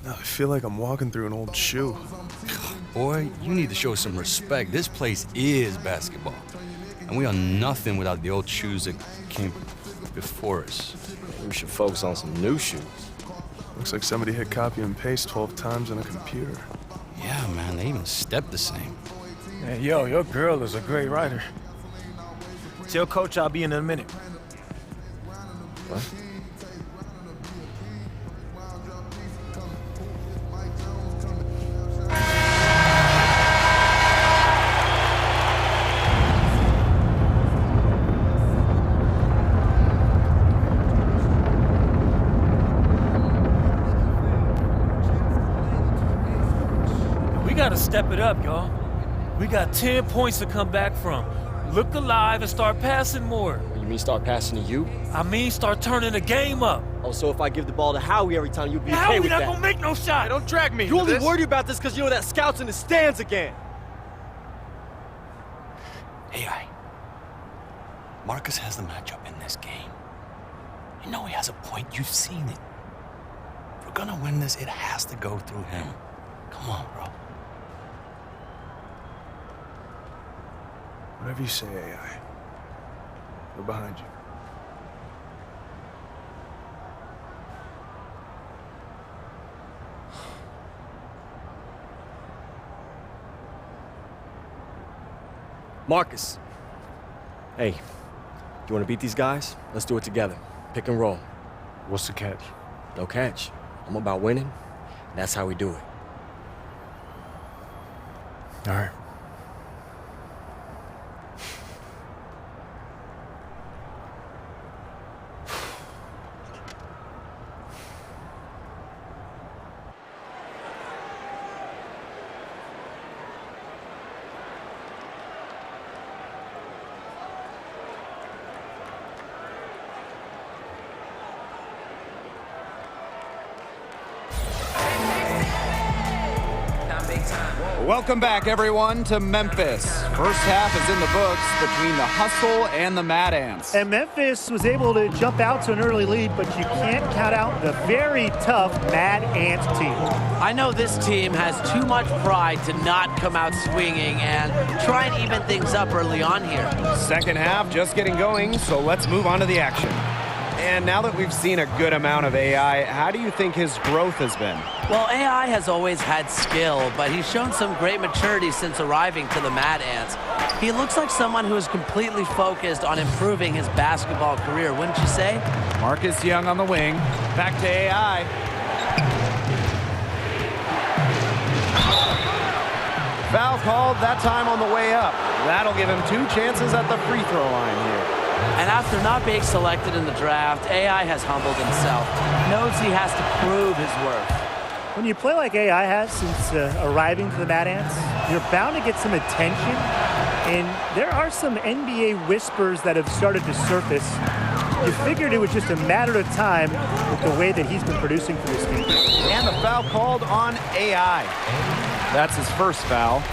I feel like I'm walking through an old shoe. Boy, you need to show some respect. This place is basketball. And we are nothing without the old shoes that came before us. We should focus on some new shoes. Looks like somebody hit copy and paste 12 times on a computer. Yeah, man, they even step the same. Hey, yo, your girl is a great writer. Tell Coach I'll be in a minute. What? We gotta step it up, y'all. We got 10 points to come back from. Look alive and start passing more. You mean start passing to you? I mean, start turning the game up. Oh, so if I give the ball to Howie every time, you'd be okay Howie with not that? gonna make no shot. Hey, don't drag me. You only worried about this because you know that scout's in the stands again. AI, Marcus has the matchup in this game. You know he has a point. You've seen it. If we're gonna win this, it has to go through him. Come on, bro. Whatever you say, AI. We're behind you. Marcus. Hey, do you want to beat these guys? Let's do it together. Pick and roll. What's the catch? No catch. I'm about winning. That's how we do it. All right. Welcome back, everyone, to Memphis. First half is in the books between the Hustle and the Mad Ants. And Memphis was able to jump out to an early lead, but you can't count out the very tough Mad Ants team. I know this team has too much pride to not come out swinging and try and even things up early on here. Second half just getting going, so let's move on to the action. And now that we've seen a good amount of AI, how do you think his growth has been? Well, AI has always had skill, but he's shown some great maturity since arriving to the Mad Ants. He looks like someone who is completely focused on improving his basketball career, wouldn't you say? Marcus Young on the wing. Back to AI. Foul called, that time on the way up. That'll give him 2 chances at the free throw line here. And after not being selected in the draft, AI has humbled himself. Knows he has to prove his worth. When you play like AI has since arriving to the Mad Ants, you're bound to get some attention. And there are some NBA whispers that have started to surface. You figured it was just a matter of time with the way that he's been producing for this team. And the foul called on AI. That's his first foul.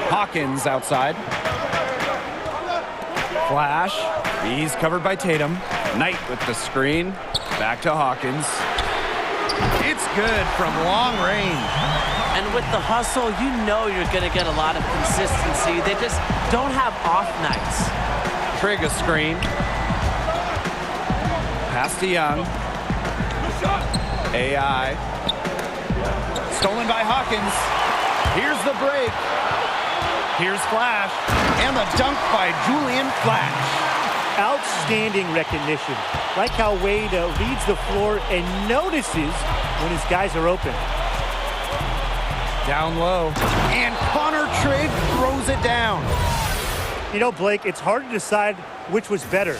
Hawkins outside. Flash. He's covered by Tatum. Knight with the screen. Back to Hawkins. It's good from long range. And with the Hustle, you know you're going to get a lot of consistency. They just don't have off nights. Trigg a screen. Pass to Young. AI. Stolen by Hawkins. Here's the break. Here's Flash. And the dunk by Julian Flash. Outstanding recognition. Like how Wade leads the floor and notices when his guys are open. Down low. And Connor Trigg throws it down. You know, Blake, it's hard to decide which was better.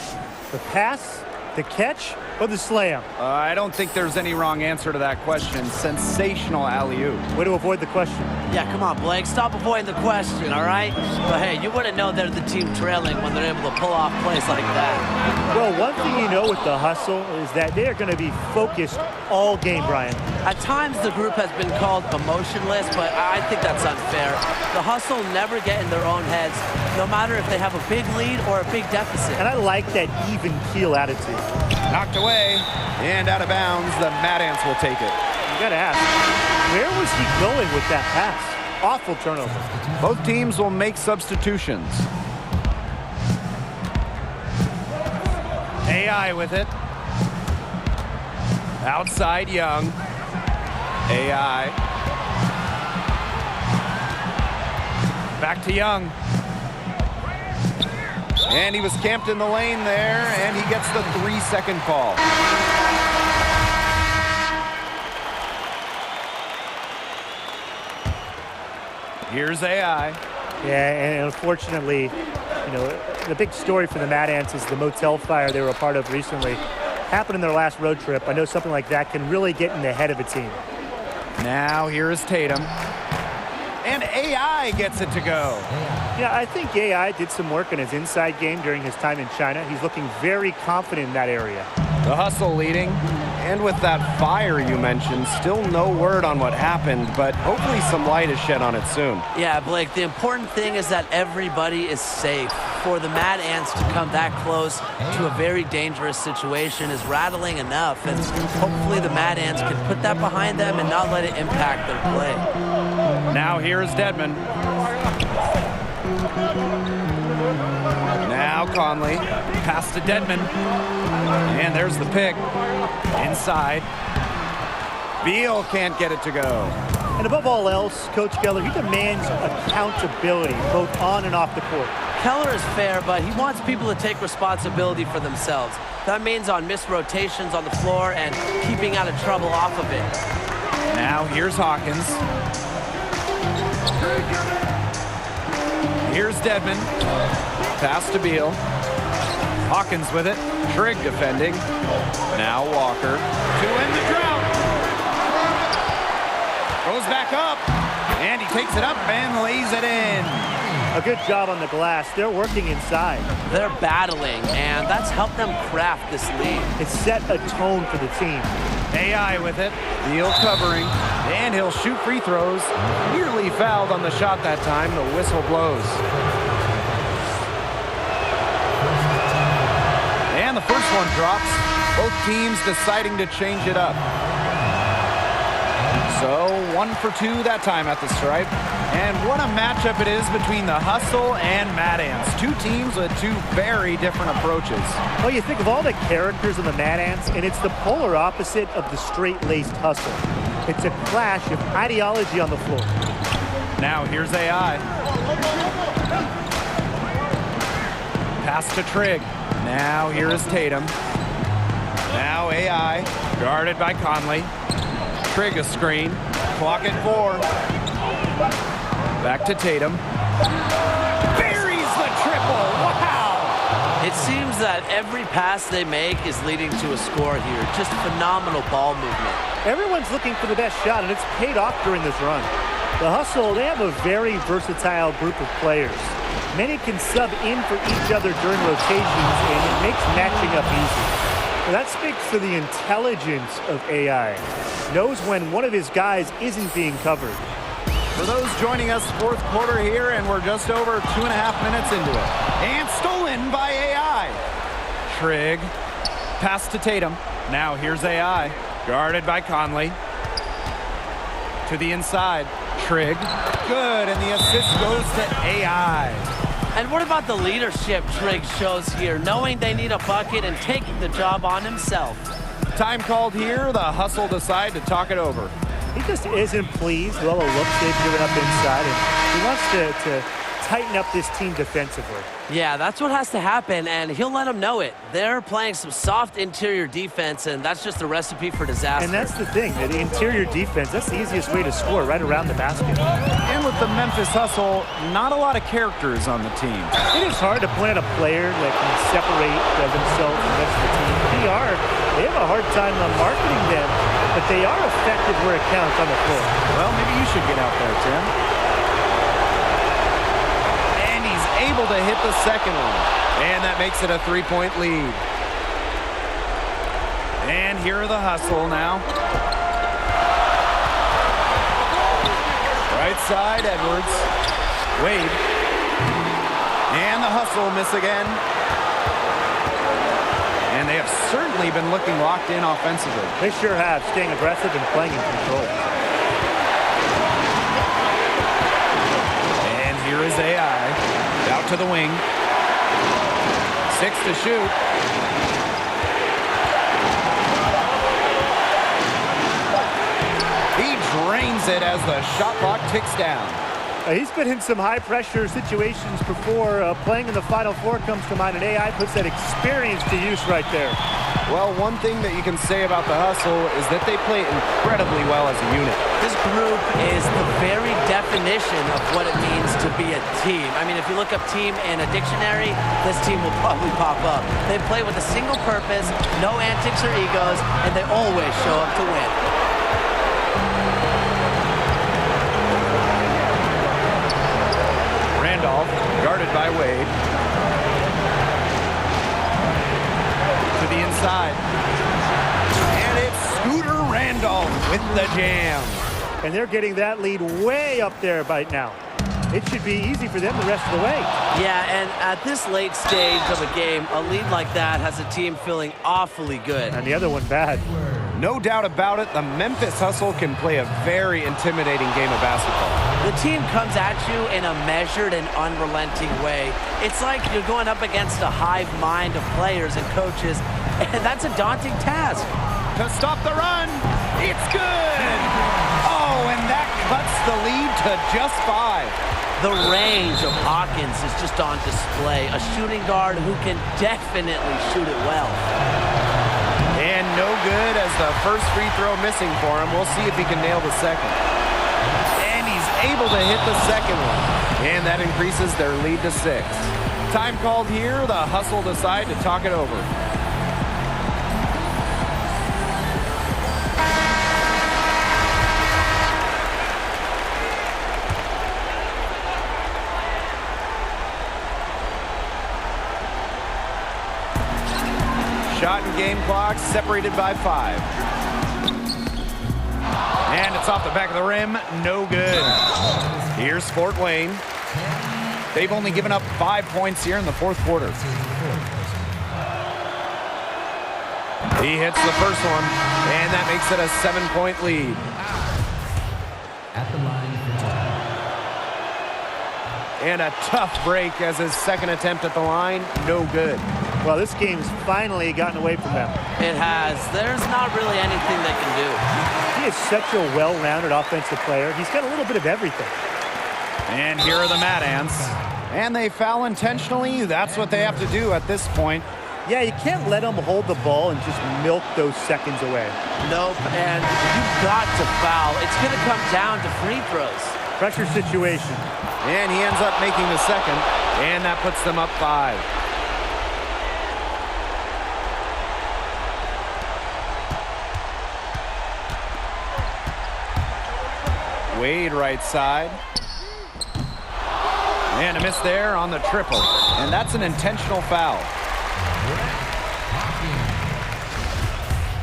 The pass, the catch, or the slam? I don't think there's any wrong answer to that question. Sensational alley-oop. Way to avoid the question. Yeah, come on, Blake. Stop avoiding the question, all right? But hey, you wouldn't know they're the team trailing when they're able to pull off plays like that. Well, one thing you know with the Hustle is that they are going to be focused all game, Brian. At times, the group has been called emotionless, but I think that's unfair. The Hustle never get in their own heads. no matter if they have a big lead or a big deficit. And I like that even keel attitude. Knocked away and out of bounds. The Mad Ants will take it. You gotta ask, where was he going with that pass? Awful turnover. Both teams will make substitutions. AI with it. Outside Young. AI. Back to Young. And he was camped in the lane there, and he gets the 3-second call. Here's AI. Yeah, and unfortunately, you know, the big story for the Mad Ants is the motel fire they were a part of recently. Happened in their last road trip. I know something like that can really get in the head of a team. Now here's Tatum. And AI gets it to go. Yeah, I think AI did some work in his inside game during his time in China. He's looking very confident in that area. The hustle leading. And with that fire you mentioned, still no word on what happened, but hopefully some light is shed on it soon. Yeah, Blake, the important thing is that everybody is safe. For the Mad Ants to come that close to a very dangerous situation is rattling enough, and hopefully the Mad Ants can put that behind them and not let it impact their play. Now here's Dedman. Now Conley. Pass to Dedman. And there's the pick. Inside. Beal can't get it to go. And above all else, Coach Keller, he demands accountability, both on and off the court. Keller is fair, but he wants people to take responsibility for themselves. That means on missed rotations on the floor and keeping out of trouble off of it. Now here's Hawkins. Here's Dedman. Pass to Beal. Hawkins with it. Trigg defending. Now Walker. To end the drought. Goes back up. And he takes it up and lays it in. A good job on the glass. They're working inside. They're battling, and that's helped them craft this lead. It set a tone for the team. AI with it. Beal covering. And he'll shoot free throws. Nearly fouled on the shot that time. The whistle blows. And the first one drops. Both teams deciding to change it up. So 1 for 2 that time at the stripe. And what a matchup it is between the Hustle and Mad Ants. Two teams with two very different approaches. Well, you think of all the characters in the Mad Ants, and it's the polar opposite of the straight-laced Hustle. It's a clash of ideology on the floor. Now here's AI. Pass to Trigg. Now here is Tatum. Now AI, guarded by Conley. Trigg a screen. Clock at 4. Back to Tatum. Buries the triple. Wow! It seems that every pass they make is leading to a score here. Just phenomenal ball movement. Everyone's looking for the best shot, and it's paid off during this run. The Hustle, they have a very versatile group of players. Many can sub in for each other during rotations, and it makes matching up easy. Well, that speaks to the intelligence of AI. Knows when one of his guys isn't being covered. For those joining us, fourth quarter here, and we're just over 2.5 minutes into it. And stolen by AI. Trigg. Pass to Tatum. Now here's AI. Guarded by Conley. To the inside. Trigg. Good, and the assist goes to AI. And what about the leadership Trigg shows here, knowing they need a bucket and taking the job on himself? Time called here. The Hustle decide to talk it over. He just isn't pleased with all the looks they've given up inside, and he wants to tighten up this team defensively. Yeah, that's what has to happen, and he'll let them know it. They're playing some soft interior defense, and that's just a recipe for disaster. And that's the thing, the interior defense, that's the easiest way to score, right around the basket. And with the Memphis Hustle, not a lot of characters on the team. It is hard to point out a player that can separate themselves from the rest of the team. They have a hard time marketing them, but they are effective where it counts on the floor. Well, maybe you should get out there, Tim. And he's able to hit the second one. And that makes it a 3-point lead. And here are the Hustle now. Right side, Edwards. Wade. And the hustle miss again. And they have certainly been looking locked in offensively. They sure have, staying aggressive and playing in control. And here is AI. Out to the wing. 6 to shoot. He drains it as the shot clock ticks down. He's been in some high-pressure situations before. Playing in the Final Four comes to mind, and AI puts that experience to use right there. Well, one thing that you can say about the hustle is that they play incredibly well as a unit. This group is the very definition of what it means to be a team. I mean, if you look up team in a dictionary, this team will probably pop up. They play with a single purpose, no antics or egos, and they always show up to win. Randolph, guarded by Wade. To the inside. And it's Scooter Randolph with the jam. And they're getting that lead way up there right now. It should be easy for them the rest of the way. Yeah, and at this late stage of a game, a lead like that has a team feeling awfully good. And the other one bad. No doubt about it, the Memphis Hustle can play a very intimidating game of basketball. The team comes at you in a measured and unrelenting way. It's like you're going up against a hive mind of players and coaches, and that's a daunting task. To stop the run, it's good! Oh, and that cuts the lead to just 5. The range of Hawkins is just on display. A shooting guard who can definitely shoot it well. And no good as the first free throw missing for him. We'll see if he can nail the second. And he's able to hit the second one. And that increases their lead to 6. Time called here. The Hustle decide to talk it over. Shot and game clock separated by 5. And it's off the back of the rim. No good. Here's Fort Wayne. They've only given up 5 points here in the fourth quarter. He hits the first one, and that makes it a 7-point lead. At the line for And a tough break as his second attempt at the line. No good. Well, this game's finally gotten away from them. It has. There's not really anything they can do. He is such a well-rounded offensive player. He's got a little bit of everything. And here are the Mad Ants. And they foul intentionally. That's what they have to do at this point. Yeah, you can't let them hold the ball and just milk those seconds away. Nope, and you've got to foul. It's going to come down to free throws. Pressure situation. And he ends up making the second. And that puts them up 5. Wade right side. And a miss there on the triple. And that's an intentional foul.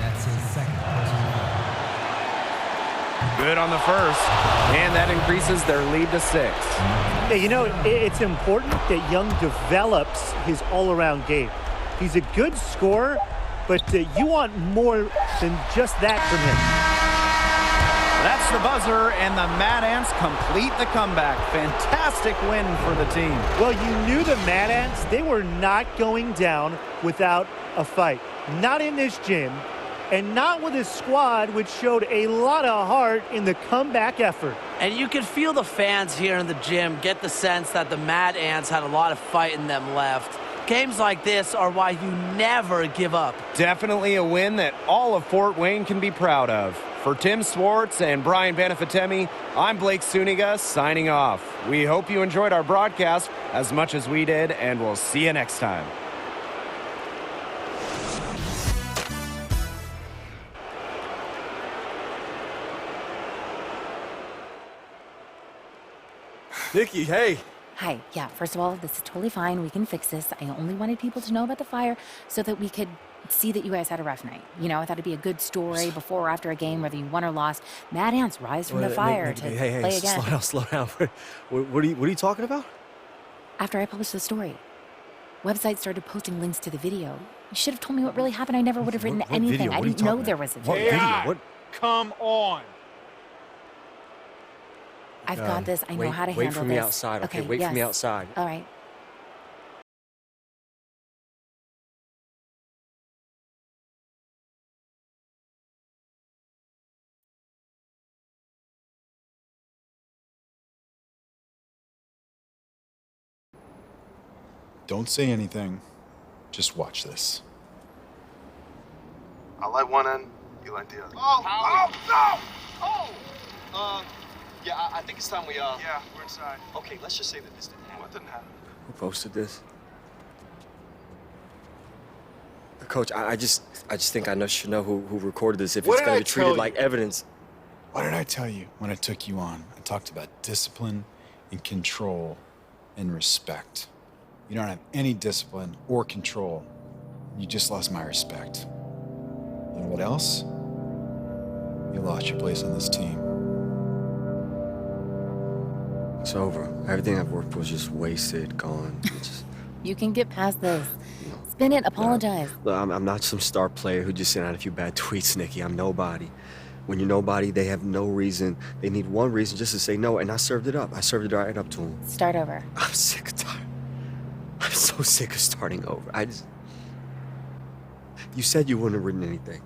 That's his second personal foul. Good on the first. And that increases their lead to 6. Yeah, you know, it's important that Young develops his all-around game. He's a good scorer, but you want more than just that from him. That's the buzzer, and the Mad Ants complete the comeback. Fantastic win for the team. Well, you knew the Mad Ants, they were not going down without a fight. Not in this gym, and not with his squad, which showed a lot of heart in the comeback effort. And you can feel the fans here in the gym get the sense that the Mad Ants had a lot of fight in them left. Games like this are why you never give up. Definitely a win that all of Fort Wayne can be proud of. For Tim Swartz and Brian Benefatemi, I'm Blake Suniga signing off. We hope you enjoyed our broadcast as much as we did, and we'll see you next time. Nikki, hey. Hi, yeah, first of all, this is totally fine. We can fix this. I only wanted people to know about the fire so that we could see that you guys had a rough night. You know, I thought it'd be a good story before or after a game, whether you won or lost. Mad Ants rise from the fire to play again. Slow down. What are you talking about? After I published the story. Websites started posting links to the video. You should have told me what really happened. I never would have written What anything. video? I What are you didn't know talking there about? was a What video. video? What? Come on. I've got this. I know how to handle Wait this. for me outside, okay? Wait for me yes. outside. All right. Don't say anything. Just watch this. I light one end, you light the other. Yeah, I think it's time we, Yeah, we're inside. Okay, let's just say that this didn't happen. What didn't happen? Who posted this? Coach, I just think I should know who recorded this if What it's did going I to be treated tell like you? evidence. What did I tell you when I took you on? I talked about discipline and control and respect. You don't have any discipline or control. You just lost my respect. You know what else? You lost your place on this team. It's over. Everything I've worked for was just wasted, gone. You can get past this. Spin it, apologize. Look, I'm not some star player who just sent out a few bad tweets, Nikki. I'm nobody. When you're nobody, they have no reason. They need one reason just to say no, and I served it up. I served it right up to them. Start over. I'm sick of tired. I'm so sick of starting over. You said you wouldn't have written anything.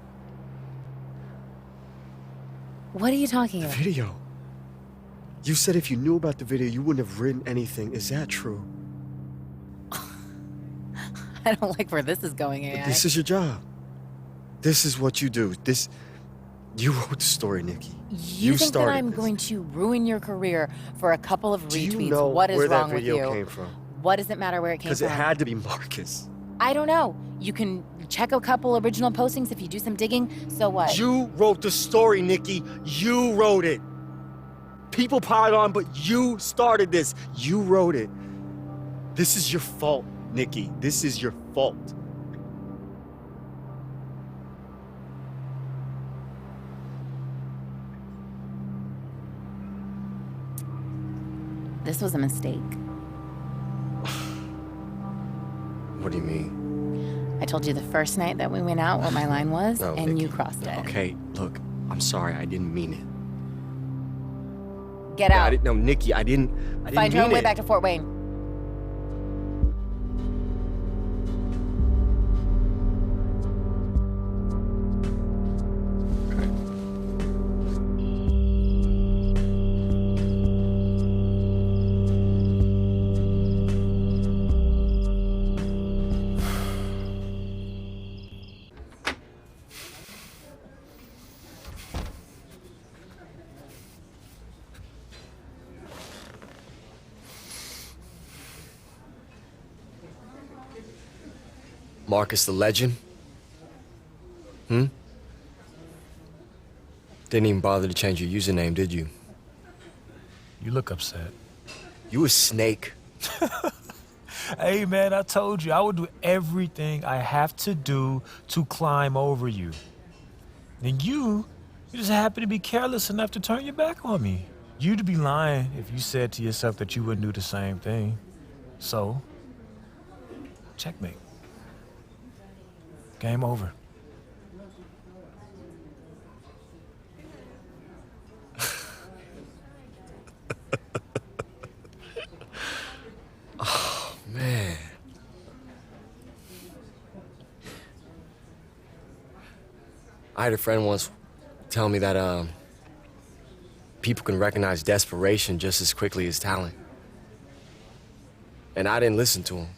What are you talking about? Video. You said if you knew about the video, you wouldn't have written anything. Is that true? I don't like where this is going, AI. This is your job. This is what you do. You wrote the story, Nikki. You think that started I'm this. going to ruin your career for a couple of Do retweets? you know What is where wrong that with video you? came from? What does it matter where it came Because from? it had to be Marcus. I don't know. You can check a couple original postings if you do some digging. So what? You wrote the story, Nikki. You wrote it. People piled on, but you started this. You wrote it. This is your fault, Nikki. This is your fault. This was a mistake. What do you mean? I told you the first night that we went out what my line was, No, and Nikki. you crossed it. Okay, look, I'm sorry. I didn't mean it. Get out. No, Nikki, I didn't Find your mean own way it. back to Fort Wayne. Marcus the Legend? Didn't even bother to change your username, did you? You look upset. You a snake. Hey, man, I told you I would do everything I have to do to climb over you. And you just happen to be careless enough to turn your back on me. You'd be lying if you said to yourself that you wouldn't do the same thing. So, checkmate. Game over. Oh, man. I had a friend once tell me that people can recognize desperation just as quickly as talent. And I didn't listen to him.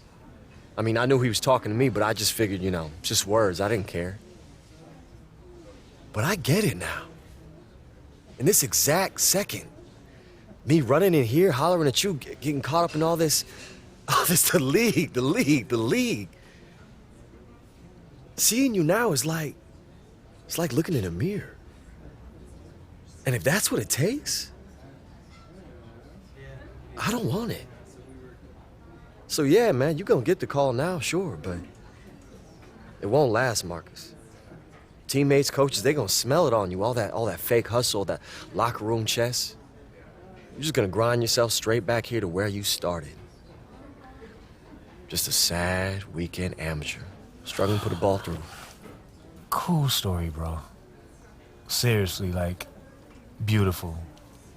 I mean, I knew he was talking to me, but I just figured, just words. I didn't care. But I get it now. In this exact second, me running in here, hollering at you, getting caught up in all this, the league. Seeing you now is like, it's like looking in a mirror. And if that's what it takes, I don't want it. So yeah, man, you're gonna get the call now, sure, but it won't last, Marcus. Teammates, coaches, they gonna smell it on you, all that fake hustle, that locker room chess. You're just gonna grind yourself straight back here to where you started. Just a sad weekend amateur, struggling to put a ball through. Cool story, bro. Seriously, like, beautiful,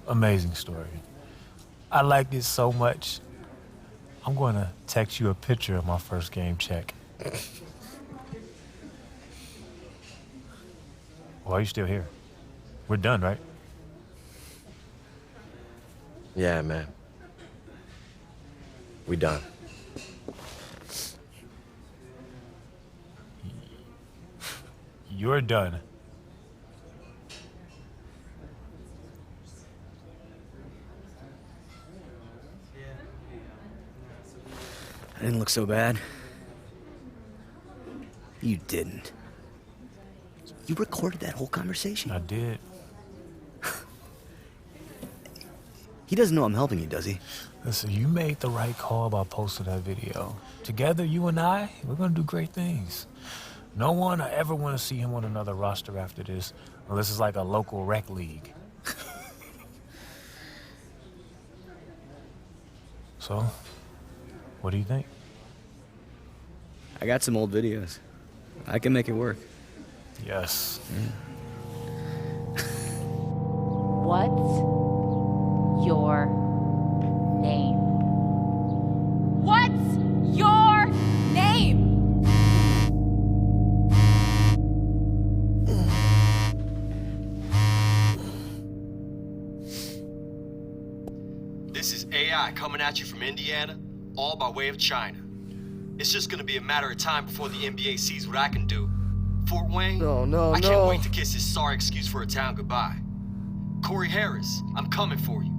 amazing story. I liked it so much. I'm going to text you a picture of my first game check. Why are you still here? We're done, right? Yeah, man. We done. You're done. I didn't look so bad. You didn't. You recorded that whole conversation? I did. He doesn't know I'm helping you, does he? Listen, you made the right call by posting that video. Together, you and I, we're gonna do great things. No one I ever want to see him on another roster after this, unless it's like a local rec league. So, what do you think? I got some old videos. I can make it work. Yes. What's your name? What's your name? This is AI coming at you from Indiana, all by way of China. It's just gonna be a matter of time before the NBA sees what I can do. Fort Wayne, I can't wait to kiss his sorry excuse for a town goodbye. Corey Harris, I'm coming for you.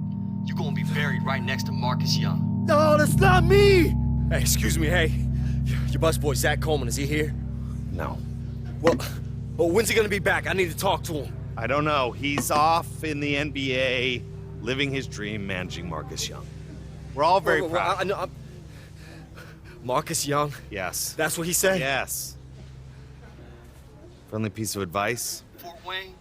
You're gonna be buried right next to Marcus Young. No, that's not me! Hey, excuse me, hey. Your busboy, Zach Coleman, is he here? No. Well, when's he gonna be back? I need to talk to him. I don't know. He's off in the NBA, living his dream, managing Marcus Young. We're all very proud. I know, Marcus Young? Yes. That's what he said? Yes. Friendly piece of advice? Fort Wayne,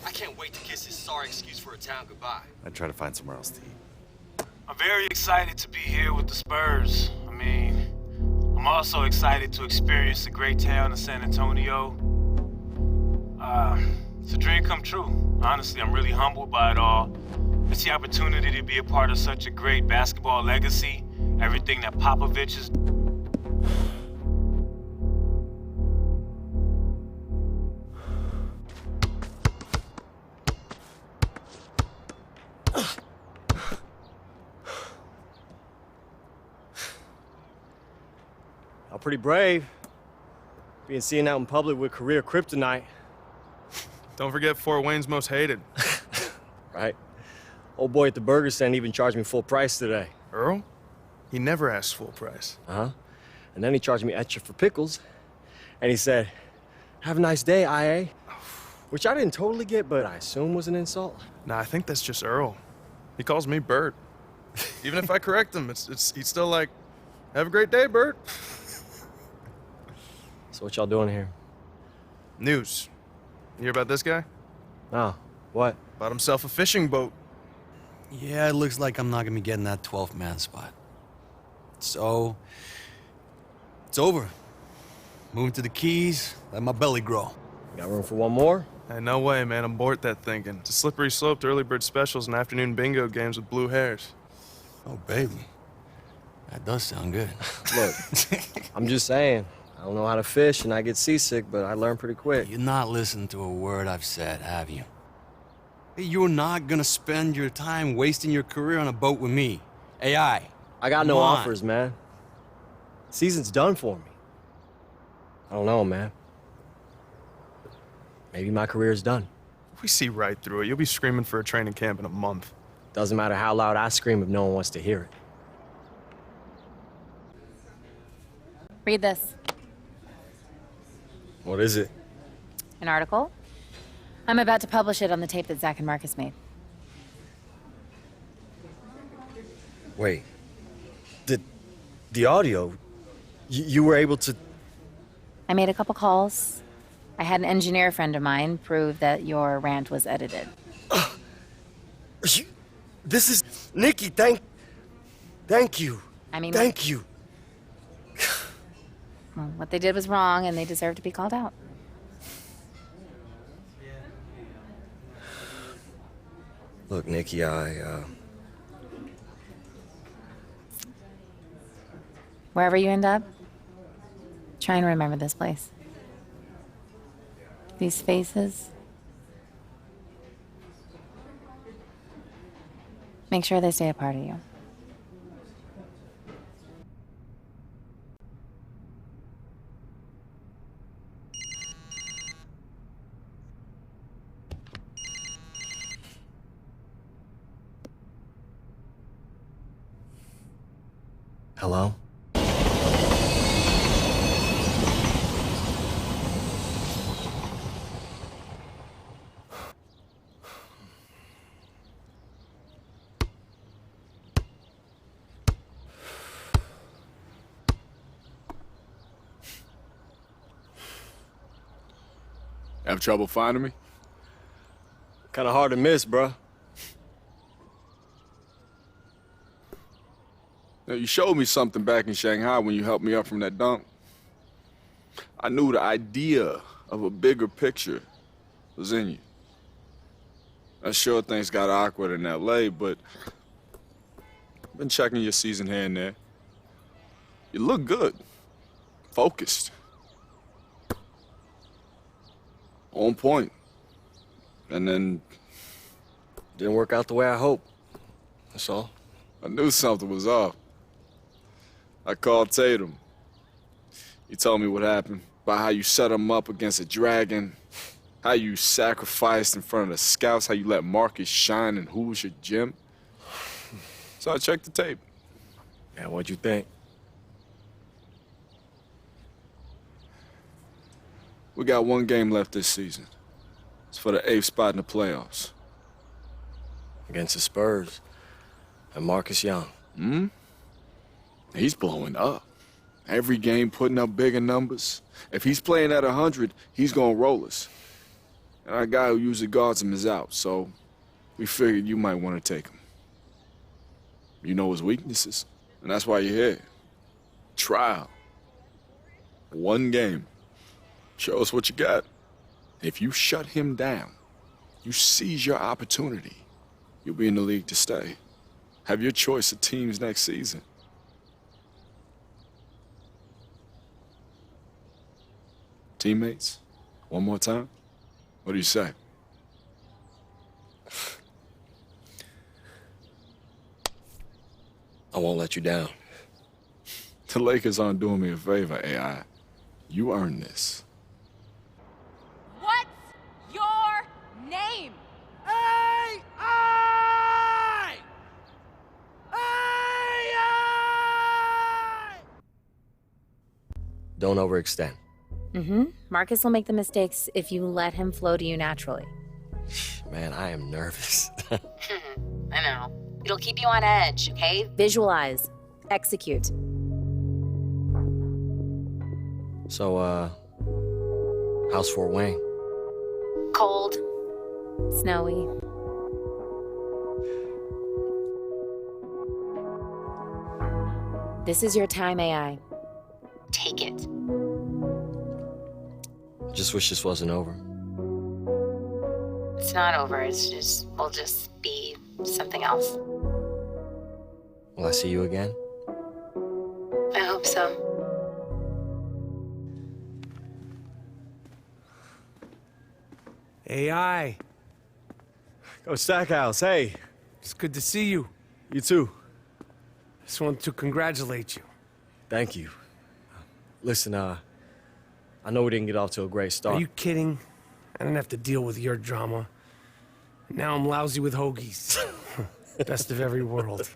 I can't wait to kiss his sorry excuse for a town goodbye. I'd try to find somewhere else to eat. I'm very excited to be here with the Spurs. I mean, I'm also excited to experience the great town of San Antonio. It's a dream come true. Honestly, I'm really humbled by it all. It's the opportunity to be a part of such a great basketball legacy, everything that Popovich is. I'm pretty brave. Being seen out in public with career kryptonite. Don't forget Fort Wayne's most hated. Right. Old boy at the burger stand even charged me full price today. Earl? He never asks full price. Uh-huh. And then he charged me extra for pickles. And he said, "Have a nice day, IA." Which I didn't totally get, but I assume was an insult. Nah, I think that's just Earl. He calls me Bert. Even if I correct him, he's still like, "Have a great day, Bert." So what y'all doing here? News. You hear about this guy? Oh, what? Bought himself a fishing boat. Yeah, it looks like I'm not gonna be getting that 12th man spot. So, it's over. Moving to the Keys, let my belly grow. Got room for one more? Hey, no way, man. Abort that thinking. It's a slippery slope to early bird specials and afternoon bingo games with blue hairs. Oh, baby. That does sound good. Look, I'm just saying. I don't know how to fish and I get seasick, but I learn pretty quick. You're not listening to a word I've said, have you? Hey, you're not gonna spend your time wasting your career on a boat with me. AI. I got no offers, man. Season's done for me. I don't know, man. Maybe my career's done. We see right through it. You'll be screaming for a training camp in a month. Doesn't matter how loud I scream if no one wants to hear it. Read this. What is it? An article. I'm about to publish it on the tape that Zach and Marcus made. Wait. The audio? You were able to... I made a couple calls. I had an engineer friend of mine prove that your rant was edited. This is... Nikki, thank you. I mean... Thank you. Well, what they did was wrong, and they deserve to be called out. Look, Nikki, Wherever you end up, try and remember this place. These faces. Make sure they stay a part of you. Hello? Have trouble finding me? Kinda hard to miss, bruh. Now, you showed me something back in Shanghai when you helped me up from that dump. I knew the idea of a bigger picture was in you. I'm sure things got awkward in LA, but I've been checking your season here and there. You look good. Focused. On point. And then... Didn't work out the way I hoped. That's all. I knew something was off. I called Tatum. He told me what happened, about how you set him up against a dragon, how you sacrificed in front of the scouts, how you let Marcus shine in Hoosier Gym. So I checked the tape. Yeah, what'd you think? We got one game left this season. It's for the 8th spot in the playoffs. Against the Spurs and Marcus Young. Hmm? He's blowing up. Every game putting up bigger numbers. If he's playing at 100, he's gonna roll us. And our guy who usually guards him is out, so we figured you might want to take him. You know his weaknesses, and that's why you're here. Trial. One game. Show us what you got. If you shut him down, you seize your opportunity, you'll be in the league to stay. Have your choice of teams next season. Teammates? One more time? What do you say? I won't let you down. The Lakers aren't doing me a favor, AI. You earned this. What's your name? AI! AI! Don't overextend. Marcus will make the mistakes if you let him flow to you naturally. Man, I am nervous. I know. It'll keep you on edge, okay? Visualize. Execute. So, how's Fort Wayne? Cold. Snowy. This is your time, AI. Take it. Just wish this wasn't over. It's not over. We'll just be something else. Will I see you again? I hope so. AI. Go Stackhouse, hey. It's good to see you. You too. Just want to congratulate you. Thank you. Listen, I know we didn't get off to a great start. Are you kidding? I didn't have to deal with your drama. Now I'm lousy with hoagies. Best of every world.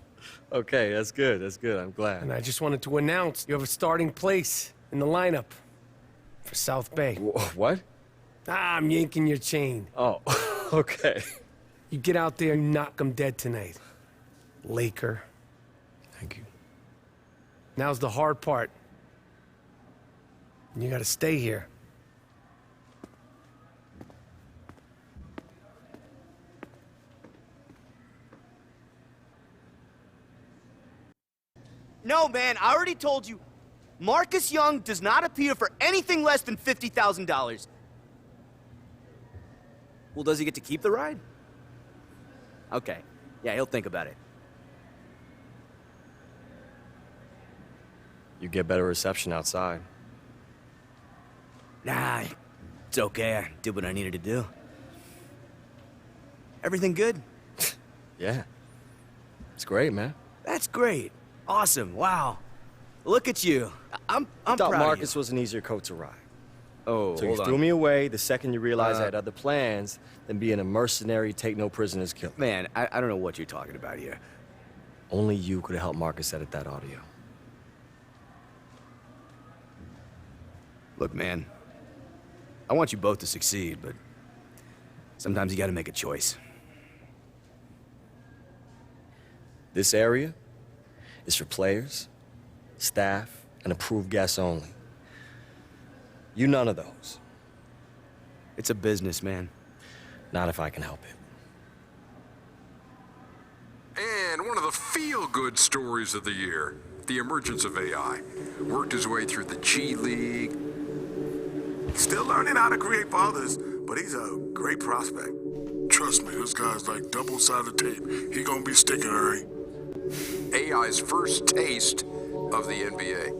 Okay, that's good. That's good. I'm glad. And I just wanted to announce you have a starting place in the lineup for South Bay. What? I'm yanking your chain. Oh, okay. You get out there and knock them dead tonight. Laker. Thank you. Now's the hard part. You gotta stay here. No, man, I already told you. Marcus Young does not appear for anything less than $50,000. Well, does he get to keep the ride? Okay. Yeah, he'll think about it. You get better reception outside. Nah, it's okay. I did what I needed to do. Everything good? Yeah. It's great, man. That's great. Awesome. Wow. Look at you. I'm I thought proud Marcus of you. was an easier coat to ride. Oh, So you hold threw on. me away the second you realized I had other plans than being a mercenary, take no prisoners killer. Man, I don't know what you're talking about here. Only you could have helped Marcus edit that audio. Look, man, I want you both to succeed, but sometimes you gotta make a choice. This area is for players, staff, and approved guests only. You none of those. It's a business, man. Not if I can help it. And one of the feel-good stories of the year, the emergence of AI. Worked his way through the G League. Still learning how to create for others, but he's a great prospect. Trust me, this guy's like double-sided tape. He gonna be sticking, Harry. AI's first taste of the NBA.